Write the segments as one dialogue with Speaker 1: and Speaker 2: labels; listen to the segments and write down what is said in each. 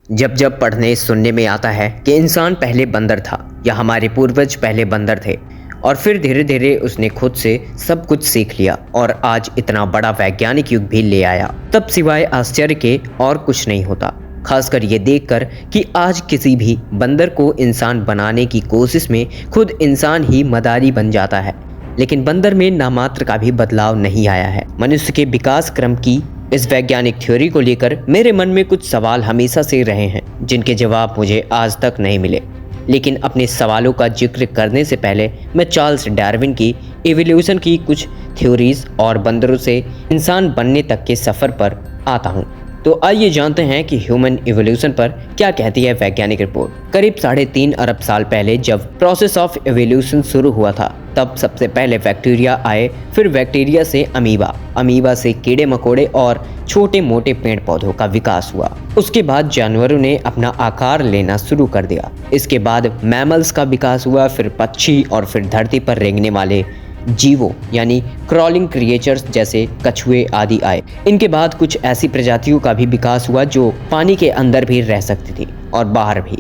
Speaker 1: जब जब पढ़ने सुनने में आता है कि इंसान पहले बंदर था या हमारे पूर्वज पहले बंदर थे और फिर धीरे धीरे उसने खुद से सब कुछ सीख लिया और आज इतना बड़ा वैज्ञानिक युग भी ले आया, तब सिवाय आश्चर्य के और कुछ नहीं होता। खासकर ये देखकर कि आज किसी भी बंदर को इंसान बनाने की कोशिश में खुद इंसान ही मदारी बन जाता है, लेकिन बंदर में नामात्र का भी बदलाव नहीं आया है। मनुष्य के विकास क्रम की इस वैज्ञानिक थ्योरी को लेकर मेरे मन में कुछ सवाल हमेशा से रहे हैं, जिनके जवाब मुझे आज तक नहीं मिले। लेकिन अपने सवालों का जिक्र करने से पहले मैं चार्ल्स डार्विन की इवोल्यूशन की कुछ थ्योरीज और बंदरों से इंसान बनने तक के सफ़र पर आता हूँ। तो आइए जानते हैं कि ह्यूमन इवोल्यूशन पर क्या कहती है वैज्ञानिक रिपोर्ट। करीब 3.5 अरब साल पहले जब प्रोसेस ऑफ इवोल्यूशन शुरू हुआ था, तब सबसे पहले बैक्टीरिया आए, फिर बैक्टीरिया से अमीबा, अमीबा से कीड़े मकोड़े और छोटे मोटे पेड़ पौधों का विकास हुआ। उसके बाद जानवरों ने अपना आकार लेना शुरू कर दिया। इसके बाद मैमल्स का विकास हुआ, फिर पक्षी और फिर धरती पर रेंगने वाले जीवों यानी क्रॉलिंग क्रिएचर्स जैसे कछुए आदि आए। इनके बाद कुछ ऐसी प्रजातियों का भी विकास हुआ जो पानी के अंदर भी रह सकती थी और बाहर भी,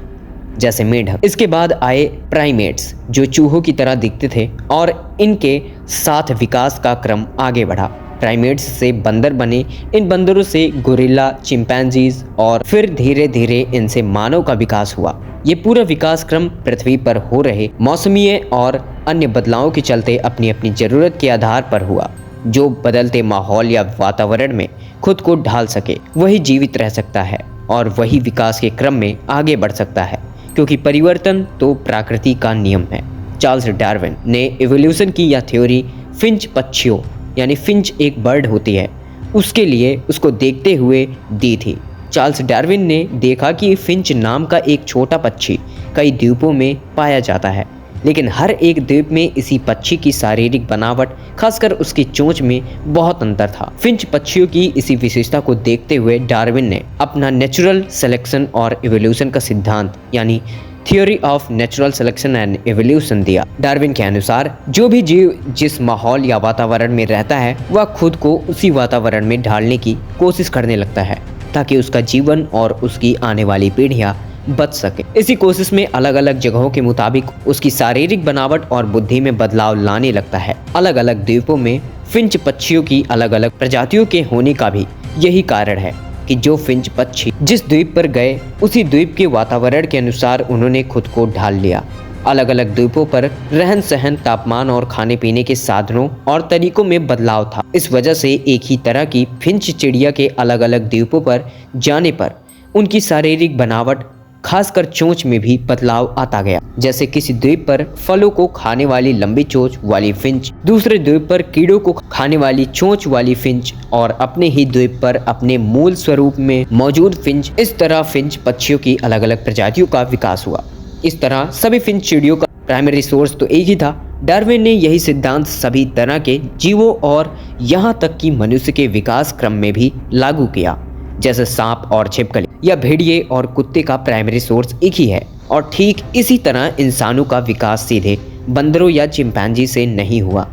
Speaker 1: जैसे मेंढक। इसके बाद आए प्राइमेट्स जो चूहों की तरह दिखते थे और इनके साथ विकास का क्रम आगे बढ़ा। प्राइमेट्स से बंदर बने, इन बंदरों से गोरिल्ला, चिंपैंजीज और फिर धीरे धीरे इनसे मानव का विकास हुआ। ये पूरा विकास क्रम पृथ्वी पर हो रहे मौसमीय और अन्य बदलावों के चलते अपनी अपनी ज़रूरत के आधार पर हुआ। जो बदलते माहौल या वातावरण में खुद को ढाल सके वही जीवित रह सकता है और वही विकास के क्रम में आगे बढ़ सकता है, क्योंकि परिवर्तन तो प्रकृति का नियम है। चार्ल्स डार्विन ने इवोल्यूशन की यह थ्योरी फिंच पक्षियों यानी फिंच एक बर्ड होती है उसके लिए उसको देखते हुए दी थी। चार्ल्स डार्विन ने देखा कि फिंच नाम का एक छोटा पक्षी कई द्वीपों में पाया जाता है, लेकिन हर एक द्वीप में इसी पक्षी की शारीरिक बनावट, खासकर उसकी चोंच में बहुत अंतर था। फिंच पक्षियों की इसी विशेषता को देखते हुए डार्विन ने अपना नेचुरल सिलेक्शन और इवोल्यूशन का सिद्धांत यानी theory of natural selection and evolution दिया। डार्विन के अनुसार जो भी जीव जिस माहौल या वातावरण में रहता है वह खुद को उसी वातावरण में ढालने की कोशिश करने लगता है ताकि उसका जीवन और उसकी आने वाली पीढ़ियां बच सके। इसी कोशिश में अलग अलग जगहों के मुताबिक उसकी शारीरिक बनावट और बुद्धि में बदलाव लाने लगता है। अलग अलग द्वीपों में फिंच पक्षियों की अलग अलग प्रजातियों के होने का भी यही कारण है कि जो फिंच पक्षी जिस द्वीप पर गए उसी द्वीप के वातावरण के अनुसार उन्होंने खुद को ढाल लिया। अलग अलग द्वीपों पर रहन सहन, तापमान और खाने पीने के साधनों और तरीकों में बदलाव था। इस वजह से एक ही तरह की फिंच चिड़िया के अलग अलग द्वीपों पर जाने पर उनकी शारीरिक बनावट, खासकर चोंच में भी बदलाव आता गया। जैसे किसी द्वीप पर फलों को खाने वाली लंबी चोंच वाली फिंच, दूसरे द्वीप पर कीड़ों को खाने वाली चोंच वाली फिंच और अपने ही द्वीप पर अपने मूल स्वरूप में मौजूद फिंच। इस तरह फिंच पक्षियों की अलग अलग प्रजातियों का विकास हुआ। इस तरह सभी फिंच चिड़ियों का प्राइमरी सोर्स तो एक ही था। डार्विन ने यही सिद्धांत सभी तरह के जीवों और यहाँ तक कि मनुष्य के विकास क्रम में भी लागू किया। जैसे सांप और छिपकली या भेड़िए और कुत्ते का प्राइमरी सोर्स एक ही है, और ठीक इसी तरह इंसानों का विकास सीधे बंदरों या चिंपैंजी से नहीं हुआ,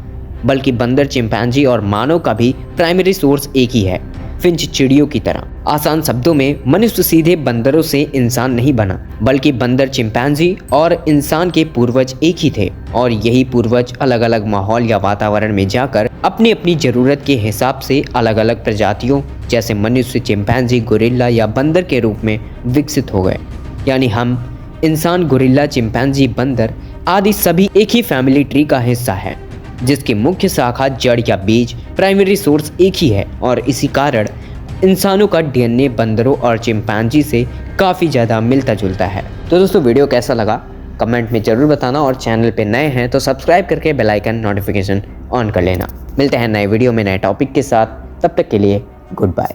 Speaker 1: बल्कि बंदर, चिंपैंजी और मानव का भी प्राइमरी सोर्स एक ही है, फिंच चिड़ियों की तरह। आसान शब्दों में मनुष्य सीधे बंदरों से इंसान नहीं बना, बल्कि बंदर, चिंपैंजी और इंसान के पूर्वज एक ही थे, और यही पूर्वज अलग अलग माहौल या वातावरण में जाकर अपनी अपनी जरूरत के हिसाब से अलग अलग प्रजातियों जैसे मनुष्य, चिंपैंजी, गोरिल्ला या बंदर के रूप में विकसित हो गए। यानी हम इंसान, गोरिल्ला, चिंपैंजी, बंदर आदि सभी एक ही फैमिली ट्री का हिस्सा है, जिसकी मुख्य शाखा, जड़ या बीज, प्राइमरी सोर्स एक ही है, और इसी कारण इंसानों का डीएनए बंदरों और चिंपैंजी से काफ़ी ज़्यादा मिलता जुलता है। तो दोस्तों, वीडियो कैसा लगा कमेंट में ज़रूर बताना, और चैनल पे नए हैं तो सब्सक्राइब करके बेल आइकन नोटिफिकेशन ऑन कर लेना। मिलते हैं नए वीडियो में नए टॉपिक के साथ, तब तक के लिए गुड बाय।